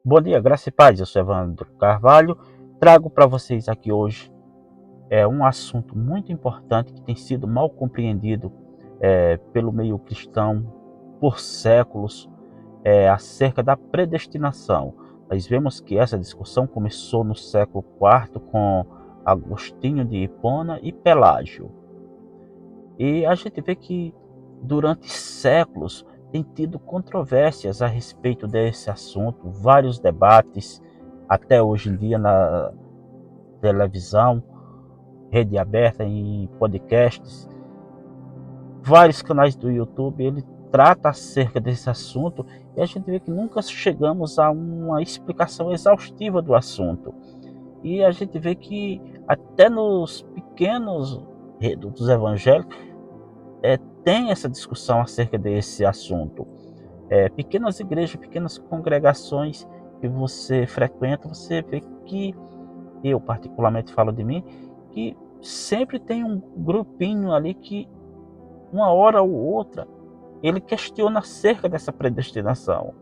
Bom dia, graça e paz. Eu sou Evandro Carvalho. Trago para vocês aqui hoje um assunto muito importante que tem sido mal compreendido pelo meio cristão por séculos, acerca da predestinação. Nós vemos que essa discussão começou no século IV com Agostinho de Hipona e Pelágio. E a gente vê que durante séculos tem tido controvérsias a respeito desse assunto, vários debates, até hoje em dia na televisão, rede aberta, em podcasts, vários canais do YouTube, ele trata acerca desse assunto e a gente vê que nunca chegamos a uma explicação exaustiva do assunto. E a gente vê que até nos pequenos redutos evangélicos tem essa discussão acerca desse assunto. Pequenas igrejas, pequenas congregações que você frequenta, você vê que, eu particularmente falo de mim, que sempre tem um grupinho ali que, uma hora ou outra, ele questiona acerca dessa predestinação.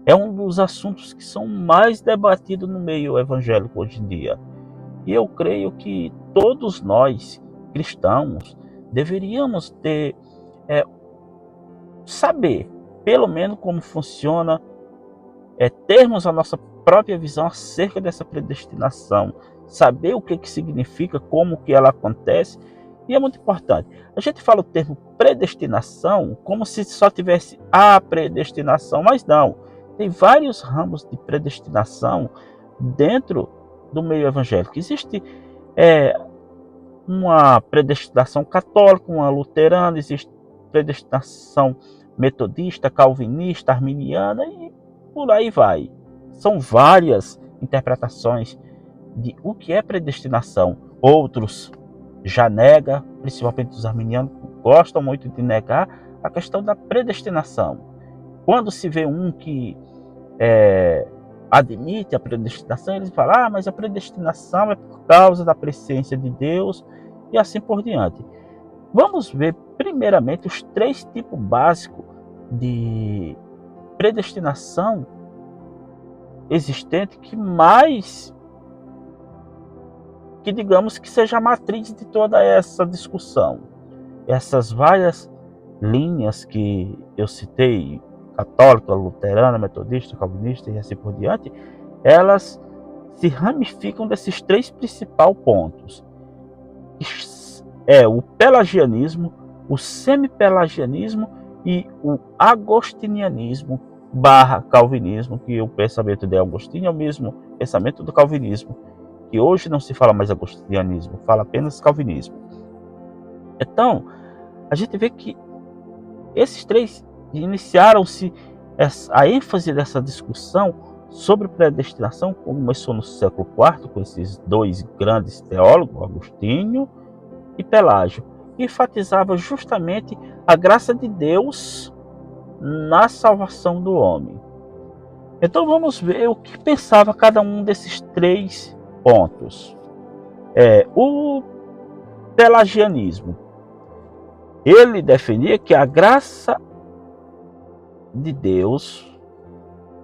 É um dos assuntos que são mais debatidos no meio evangélico hoje em dia. E eu creio que todos nós, cristãos, deveríamos saber, pelo menos, como funciona, termos a nossa própria visão acerca dessa predestinação, saber o que significa, como que ela acontece, e é muito importante. A gente fala o termo predestinação como se só tivesse a predestinação, mas não. Tem vários ramos de predestinação dentro do meio evangélico. Existe uma predestinação católica, uma luterana, existe predestinação metodista, calvinista, arminiana e por aí vai. São várias interpretações de o que é predestinação. Outros já negam, principalmente os arminianos, gostam muito de negar a questão da predestinação. Quando se vê um que admite a predestinação, eles falam, mas a predestinação é por causa da presciência de Deus e assim por diante. Vamos ver primeiramente os 3 tipos básicos de predestinação existente que digamos que seja a matriz de toda essa discussão. Essas várias linhas que eu citei, católica, luterana, metodista, calvinista e assim por diante, elas se ramificam desses 3 principais pontos. O pelagianismo, o semipelagianismo e o agostinianismo / calvinismo, que o pensamento de Agostinho é o mesmo pensamento do calvinismo, que hoje não se fala mais agostinianismo, fala apenas calvinismo. Então, a gente vê que esses 3 iniciaram-se, a ênfase dessa discussão sobre predestinação começou no século IV, com esses 2 grandes teólogos, Agostinho e Pelágio, que enfatizava justamente a graça de Deus na salvação do homem. Então vamos ver o que pensava cada um desses 3 pontos. O pelagianismo, ele defendia que a graça de Deus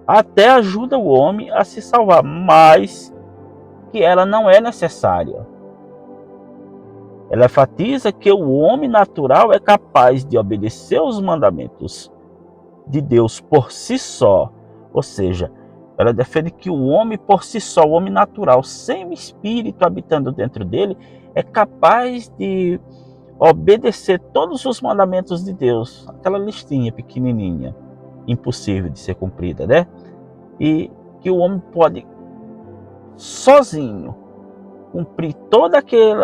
até ajuda o homem a se salvar, mas que ela não é necessária. Ela enfatiza que o homem natural é capaz de obedecer os mandamentos de Deus por si só. Ou seja, ela defende que o homem por si só, o homem natural, sem o espírito habitando dentro dele, é capaz de obedecer todos os mandamentos de Deus. Aquela listinha pequenininha, impossível de ser cumprida, né? E que o homem pode, sozinho, cumprir todas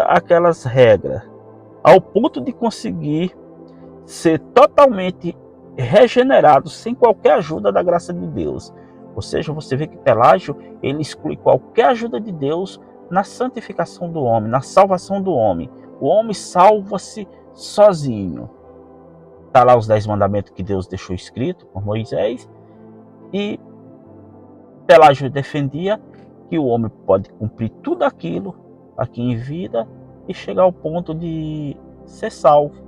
aquelas regras, ao ponto de conseguir ser totalmente regenerado sem qualquer ajuda da graça de Deus. Ou seja, você vê que Pelágio, ele exclui qualquer ajuda de Deus na santificação do homem, na salvação do homem. O homem salva-se sozinho. Está lá os 10 mandamentos que Deus deixou escrito por Moisés, e Pelágio defendia que o homem pode cumprir tudo aquilo aqui em vida e chegar ao ponto de ser salvo.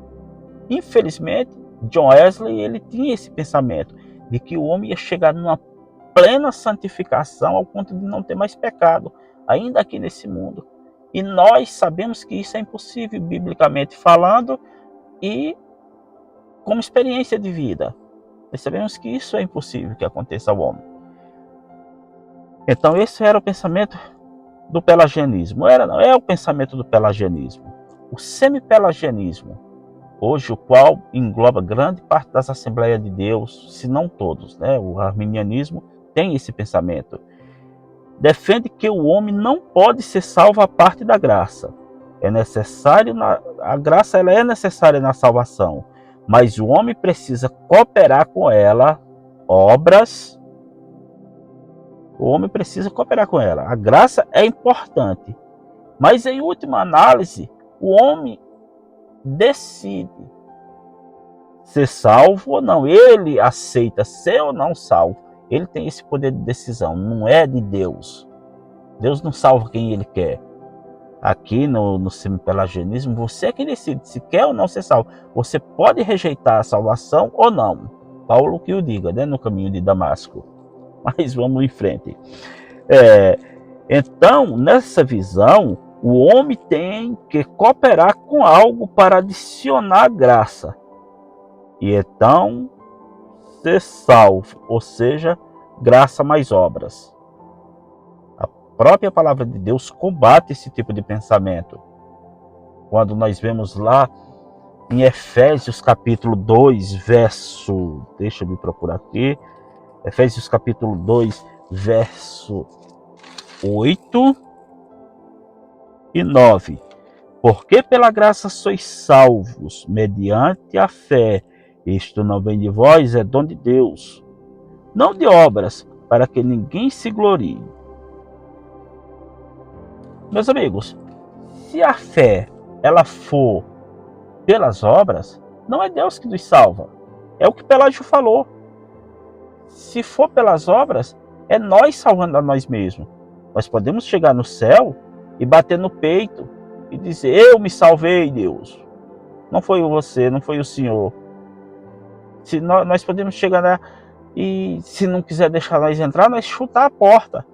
Infelizmente, John Wesley, ele tinha esse pensamento de que o homem ia chegar numa plena santificação ao ponto de não ter mais pecado, ainda aqui nesse mundo. E nós sabemos que isso é impossível, biblicamente falando, e como experiência de vida. Nós sabemos que isso é impossível que aconteça ao homem. Então esse era o pensamento do pelagianismo. Não é o pensamento do pelagianismo. O semipelagianismo, hoje o qual engloba grande parte das Assembleias de Deus, se não todos, né? O arminianismo tem esse pensamento. Defende que o homem não pode ser salvo à parte da graça. É necessário a graça ela é necessária na salvação, mas o homem precisa cooperar com ela, obras. O homem precisa cooperar com ela. A graça é importante, mas em última análise, o homem decide ser salvo ou não. Ele aceita ser ou não salvo. Ele tem esse poder de decisão, não é de Deus. Deus não salva quem ele quer. Aqui no semipelagianismo, você é quem decide se quer ou não ser salvo. Você pode rejeitar a salvação ou não. Paulo que o diga, né, no caminho de Damasco. Mas vamos em frente. Então, nessa visão, o homem tem que cooperar com algo para adicionar graça. E então ser salvo, ou seja, graça mais obras. A própria palavra de Deus combate esse tipo de pensamento. Quando nós vemos lá em Efésios capítulo 2, verso... Deixa eu me procurar aqui. Efésios capítulo 2, verso 8 e 9. Porque pela graça sois salvos, mediante a fé. Isto não vem de vós, é dom de Deus. Não de obras, para que ninguém se glorie. Meus amigos, se a fé ela for pelas obras, não é Deus que nos salva. É o que Pelágio falou. Se for pelas obras, é nós salvando a nós mesmos. Nós podemos chegar no céu e bater no peito e dizer: eu me salvei, Deus. Não foi você, não foi o Senhor. Se nós podemos chegar lá e, se não quiser deixar nós entrar, nós chutar a porta.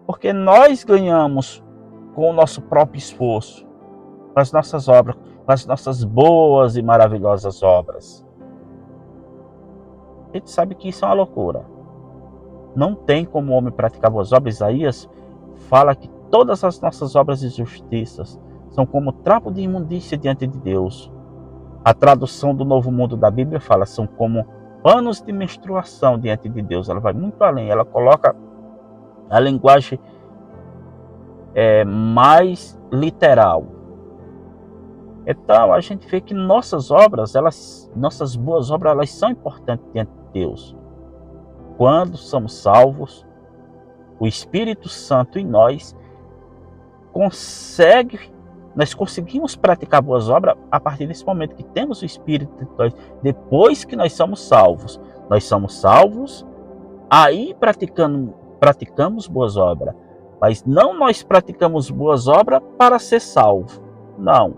Porque nós ganhamos com o nosso próprio esforço, com as nossas obras, com as nossas boas e maravilhosas obras. A gente sabe que isso é uma loucura. Não tem como o homem praticar boas obras. Isaías fala que todas as nossas obras de justiça são como trapo de imundícia diante de Deus. A tradução do Novo Mundo da Bíblia fala, são como panos de menstruação diante de Deus. Ela vai muito além, ela coloca a linguagem mais literal. Então a gente vê que nossas obras, nossas boas obras, elas são importantes diante de Deus. Quando somos salvos, o Espírito Santo em nós nós conseguimos praticar boas obras a partir desse momento que temos o Espírito em nós. Depois que nós somos salvos, aí praticamos boas obras. Mas não nós praticamos boas obras para ser salvo. Não,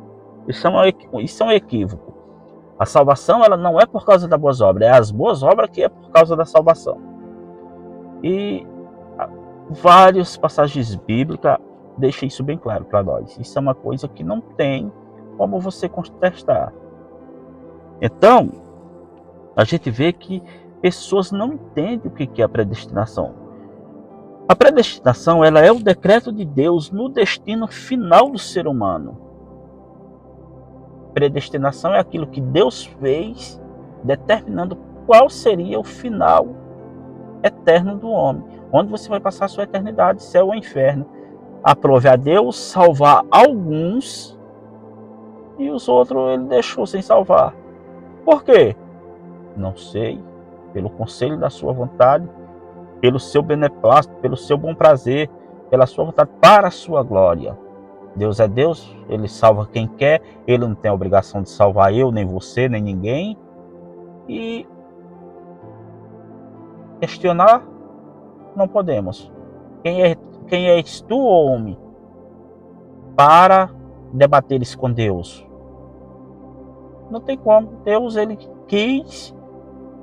isso é um equívoco. A salvação ela não é por causa das boas obras, é as boas obras que é por causa da salvação. E várias passagens bíblicas deixam isso bem claro para nós. Isso é uma coisa que não tem como você contestar. Então, a gente vê que pessoas não entendem o que é a predestinação. A predestinação ela é o decreto de Deus no destino final do ser humano. Predestinação é aquilo que Deus fez, determinando qual seria o final eterno do homem, onde você vai passar a sua eternidade, céu ou inferno. Aprove a Deus salvar alguns e os outros ele deixou sem salvar. Por quê? Não sei. Pelo conselho da sua vontade, pelo seu beneplácito, pelo seu bom prazer, pela sua vontade, para a sua glória. Deus é Deus, ele salva quem quer, ele não tem a obrigação de salvar eu, nem você, nem ninguém. E questionar, não podemos. Quem és tu, homem, para debateres com Deus? Não tem como. Deus, ele quis,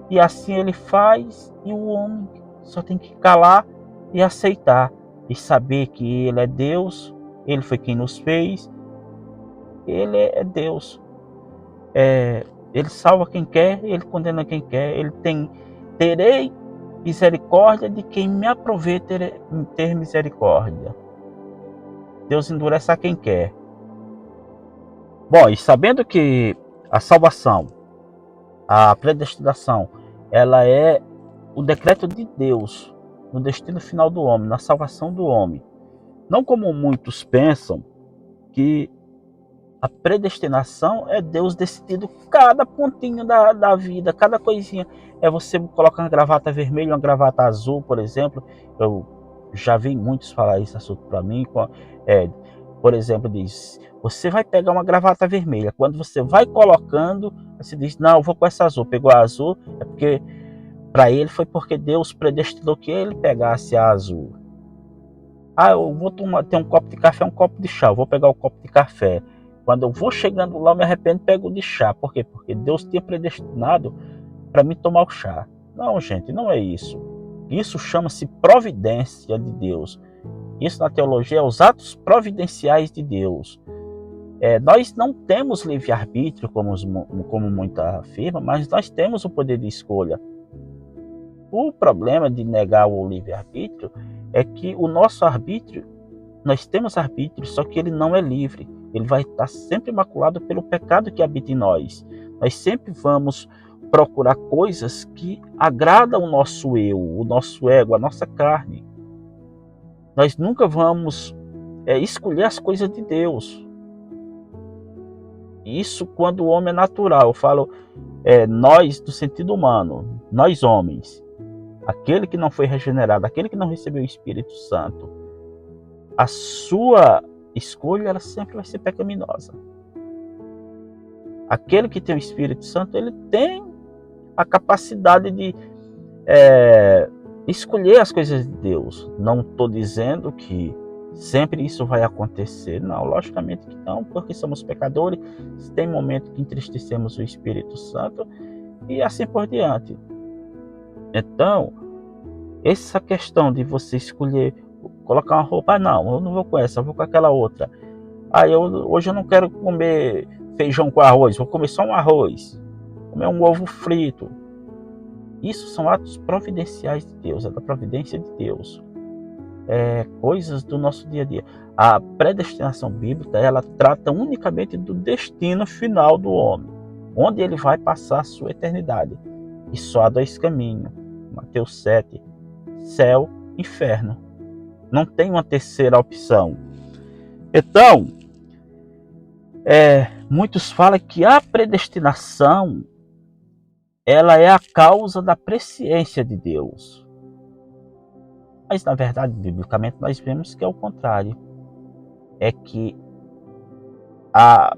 e assim ele faz, e o homem só tem que calar e aceitar. E saber que Ele é Deus, Ele foi quem nos fez, Ele é Deus. Ele salva quem quer, Ele condena quem quer. Ele tem, terei misericórdia de quem me aproveita em ter misericórdia. Deus endurece a quem quer. Bom, e sabendo que a salvação, a predestinação, ela é o decreto de Deus no destino final do homem, na salvação do homem. Não como muitos pensam, que a predestinação é Deus decidindo cada pontinho da vida, cada coisinha. É você colocar uma gravata vermelha, uma gravata azul, por exemplo. Eu já vi muitos falar esse assunto para mim. Por exemplo, diz, você vai pegar uma gravata vermelha. Quando você vai colocando, você diz, não, eu vou com essa azul. Pegou a azul, é porque para ele foi porque Deus predestinou que ele pegasse a azul. Eu vou ter um copo de café, um copo de chá. Eu vou pegar o copo de café. Quando eu vou chegando lá, eu me arrependo e pego o de chá. Por quê? Porque Deus tinha predestinado para mim tomar o chá. Não, gente, não é isso. Isso chama-se providência de Deus. Isso na teologia é os atos providenciais de Deus. Nós não temos livre-arbítrio, como muita afirma, mas nós temos o poder de escolha. O problema de negar o livre-arbítrio é que o nosso arbítrio, nós temos arbítrio, só que ele não é livre. Ele vai estar sempre maculado pelo pecado que habita em nós. Nós sempre vamos procurar coisas que agradam o nosso eu, o nosso ego, a nossa carne. Nós nunca vamos escolher as coisas de Deus. Isso quando o homem é natural. Eu falo nós no sentido humano, nós homens. Aquele que não foi regenerado, aquele que não recebeu o Espírito Santo, a sua escolha ela sempre vai ser pecaminosa. Aquele que tem o Espírito Santo, ele tem a capacidade de escolher as coisas de Deus. Não estou dizendo que sempre isso vai acontecer. Não, logicamente que não, porque somos pecadores. Tem momentos que entristecemos o Espírito Santo e assim por diante. Então, essa questão de você escolher, colocar uma roupa, não, eu não vou com essa, eu vou com aquela outra. Hoje eu não quero comer feijão com arroz, vou comer só um arroz, comer um ovo frito. Isso são atos providenciais de Deus, é da providência de Deus. Coisas do nosso dia a dia. A predestinação bíblica, ela trata unicamente do destino final do homem, onde ele vai passar a sua eternidade. E só há dois caminhos, Mateus 7, céu, inferno. Não tem uma terceira opção. Então, muitos falam que a predestinação ela é a causa da presciência de Deus. Mas, na verdade, biblicamente, nós vemos que é o contrário. É que,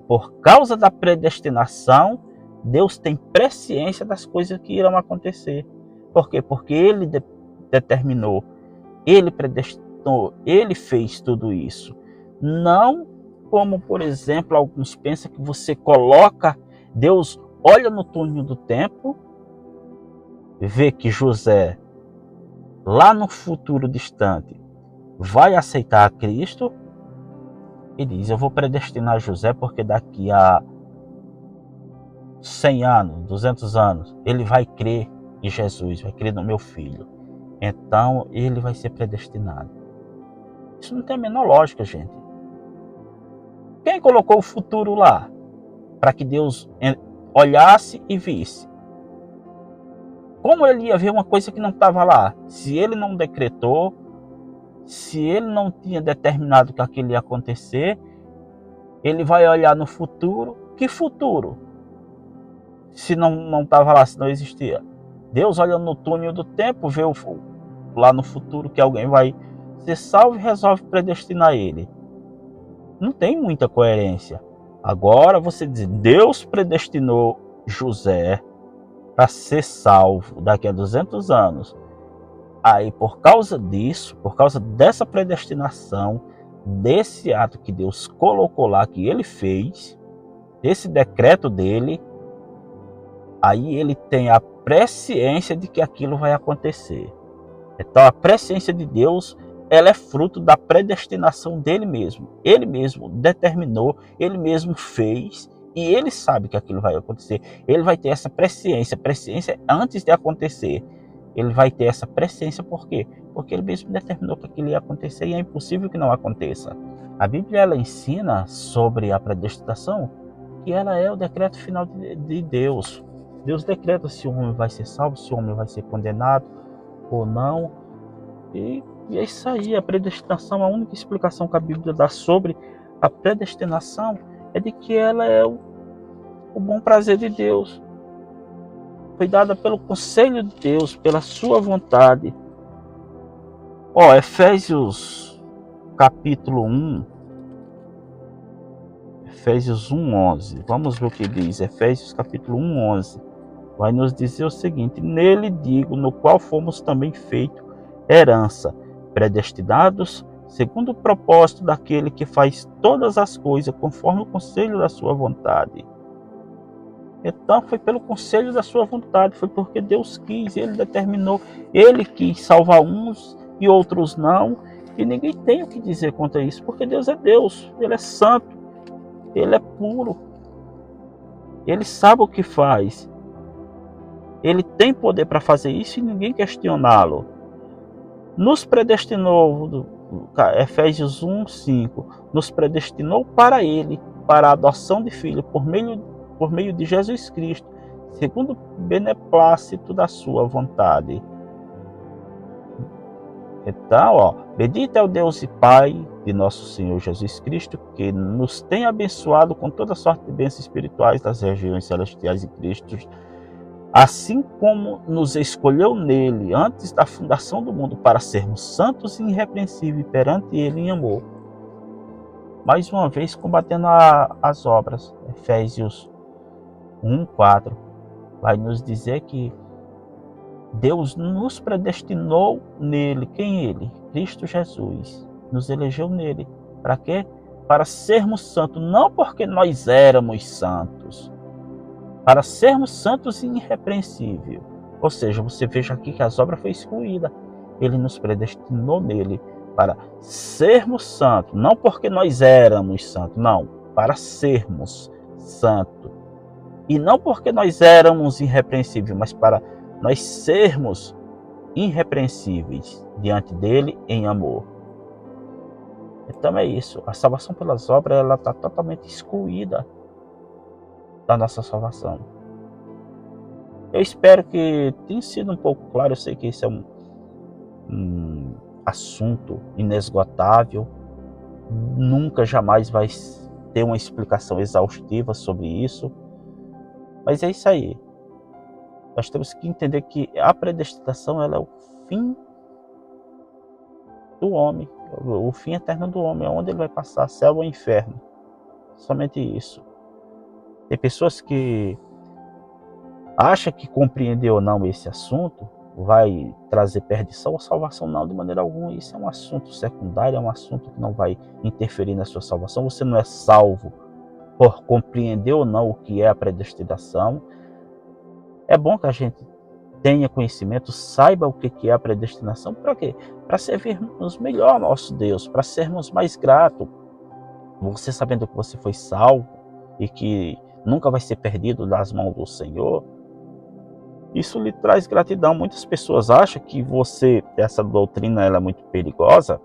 por causa da predestinação, Deus tem presciência das coisas que irão acontecer. Por quê? Porque Ele determinou, Ele predestinou, Ele fez tudo isso. Não como, por exemplo, alguns pensam que você coloca, Deus olha no túnel do tempo, vê que José, lá no futuro distante, vai aceitar a Cristo e diz, eu vou predestinar José porque daqui a 100 anos, 200 anos, ele vai crer em Jesus, vai crer no meu filho. Então, ele vai ser predestinado. Isso não tem a menor lógica, gente. Quem colocou o futuro lá? Para que Deus olhasse e visse. Como ele ia ver uma coisa que não estava lá? Se ele não decretou, se ele não tinha determinado que aquilo ia acontecer, ele vai olhar no futuro. Que futuro? Se não estava lá, se não existia. Deus olha no túnel do tempo, vê lá no futuro que alguém vai ser salvo e resolve predestinar ele. Não tem muita coerência. Agora você diz, Deus predestinou José para ser salvo daqui a 200 anos. Aí, por causa disso, por causa dessa predestinação, desse ato que Deus colocou lá, que ele fez, esse decreto dele, aí ele tem a presciência de que aquilo vai acontecer. Então a presciência de Deus, ela é fruto da predestinação dele mesmo. Ele mesmo determinou, ele mesmo fez e ele sabe que aquilo vai acontecer. Ele vai ter essa presciência antes de acontecer. Ele vai ter essa presciência por quê? Porque ele mesmo determinou que aquilo ia acontecer e é impossível que não aconteça. A Bíblia ela ensina sobre a predestinação que ela é o decreto final de Deus. Deus decreta se o homem vai ser salvo, se o homem vai ser condenado ou não. E é isso aí, a predestinação, a única explicação que a Bíblia dá sobre a predestinação é de que ela é o bom prazer de Deus. Foi dada pelo conselho de Deus, pela sua vontade. Efésios capítulo 1, Efésios 1:11. Vamos ver o que diz. Efésios capítulo 1:11. Vai nos dizer o seguinte: nele digo, no qual fomos também feitos herança, predestinados segundo o propósito daquele que faz todas as coisas conforme o conselho da sua vontade. Então foi pelo conselho da sua vontade, foi porque Deus quis, ele determinou, ele quis salvar uns e outros não, e ninguém tem o que dizer contra isso, porque Deus é Deus, ele é santo, ele é puro, ele sabe o que faz, ele tem poder para fazer isso e ninguém questioná-lo. Nos predestinou, Efésios 1:5, nos predestinou para ele, para a adoção de filho, por meio de Jesus Cristo, segundo o beneplácito da sua vontade. Então, bendito é o Deus e Pai de nosso Senhor Jesus Cristo, que nos tem abençoado com toda sorte de bênçãos espirituais das regiões celestiais em Cristo, assim como nos escolheu nele antes da fundação do mundo para sermos santos e irrepreensíveis perante ele em amor. Mais uma vez combatendo as obras. Efésios 1:4 vai nos dizer que Deus nos predestinou nele. Quem ele? Cristo Jesus. Nos elegeu nele. Para quê? Para sermos santos, não porque nós éramos santos, para sermos santos e irrepreensíveis. Ou seja, você veja aqui que as obras foi excluída. Ele nos predestinou nele para sermos santos, não porque nós éramos santos, não, para sermos santos. E não porque nós éramos irrepreensíveis, mas para nós sermos irrepreensíveis diante dele em amor. Então é isso, a salvação pelas obras ela está totalmente excluída da nossa salvação. Eu espero que tenha sido um pouco claro. Eu sei que isso é um assunto inesgotável, nunca jamais vai ter uma explicação exaustiva sobre isso, mas é isso aí. Nós temos que entender que a predestinação ela é o fim do homem, o fim eterno do homem, onde ele vai passar, céu ou inferno. Somente isso. Tem pessoas que acham que compreender ou não esse assunto vai trazer perdição ou salvação. Não, de maneira alguma. Isso é um assunto secundário, é um assunto que não vai interferir na sua salvação. Você não é salvo por compreender ou não o que é a predestinação. É bom que a gente tenha conhecimento, saiba o que é a predestinação. Para quê? Para servirmos melhor ao nosso Deus, para sermos mais gratos. Você sabendo que você foi salvo e que nunca vai ser perdido das mãos do Senhor, isso lhe traz gratidão. Muitas pessoas acham que essa doutrina ela é muito perigosa,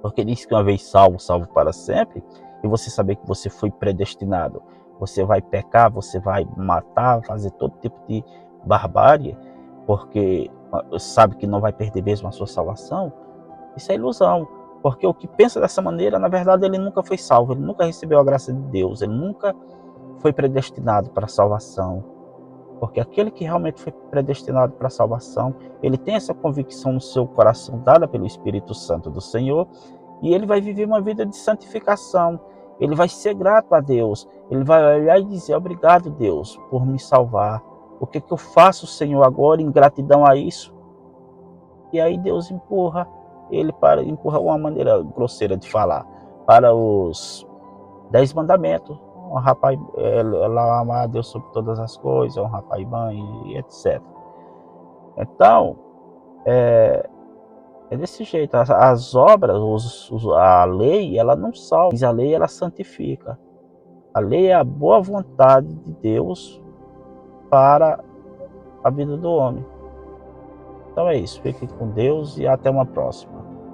porque diz que uma vez salvo, salvo para sempre, e você saber que você foi predestinado. Você vai pecar, você vai matar, fazer todo tipo de barbárie, porque sabe que não vai perder mesmo a sua salvação. Isso é ilusão, porque o que pensa dessa maneira, na verdade, ele nunca foi salvo, ele nunca recebeu a graça de Deus, ele nunca foi predestinado para a salvação. Porque aquele que realmente foi predestinado para a salvação, ele tem essa convicção no seu coração, dada pelo Espírito Santo do Senhor, e ele vai viver uma vida de santificação. Ele vai ser grato a Deus, ele vai olhar e dizer: obrigado, Deus, por me salvar. O que eu faço, Senhor, agora em gratidão a isso? E aí Deus empurra uma maneira grosseira de falar, para os 10 mandamentos. Ela amar a Deus sobre todas as coisas, honrar pai e mãe, etc. Então, É desse jeito. As obras, a lei, ela não salva, mas a lei ela santifica. A lei é a boa vontade de Deus para a vida do homem. Então é isso. Fique com Deus e até uma próxima.